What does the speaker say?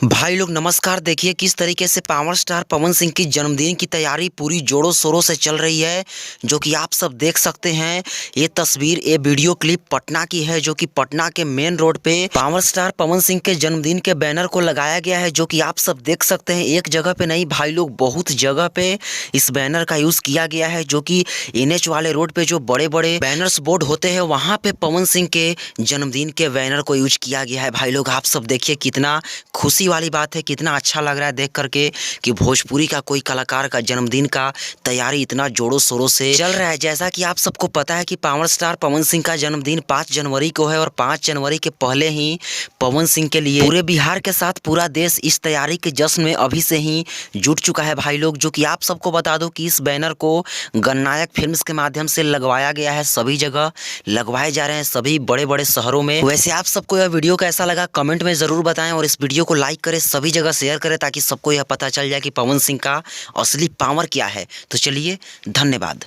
भाई लोग नमस्कार। देखिए किस तरीके से पावर स्टार पवन सिंह की जन्मदिन की तैयारी पूरी जोरों शोरों से चल रही है, जो कि आप सब देख सकते हैं। ये तस्वीर, ये वीडियो क्लिप पटना की है, जो कि पटना के मेन रोड पे पावर स्टार पवन सिंह के जन्मदिन के बैनर को लगाया गया है, जो कि आप सब देख सकते हैं। एक जगह पे नहीं भाई लोग, बहुत जगह पे इस बैनर का यूज किया गया है, जो कि NH वाले रोड पे जो बड़े बड़े बैनर्स बोर्ड होते हैं, वहां पे पवन सिंह के जन्मदिन के बैनर को यूज किया गया है। भाई लोग आप सब देखिए, कितना खुशी वाली बात है, कितना अच्छा लग रहा है देख करके कि भोजपुरी का कोई कलाकार का जन्मदिन का तैयारी इतना जोरों शोरों से चल रहा है। जैसा कि आप सबको पता है कि पावर स्टार पवन सिंह का जन्मदिन 5 जनवरी को है, और 5 जनवरी के पहले ही पवन सिंह के लिए पूरे बिहार के साथ पूरा देश इस तैयारी के जश्न में अभी से ही जुट चुका है भाई लोग। जो कि आप सबको बता दो कि इस बैनर को गणनायक फिल्म्स के माध्यम से लगवाया गया है, सभी जगह लगवाए जा रहे हैं, सभी बड़े बड़े शहरों में। वैसे आप सबको यह वीडियो कैसा लगा कमेंट में जरूर बताएं, और इस वीडियो को लाइक करें, सभी जगह शेयर करें, ताकि सबको यह पता चल जाए कि पवन सिंह का असली पावर क्या है। तो चलिए, धन्यवाद।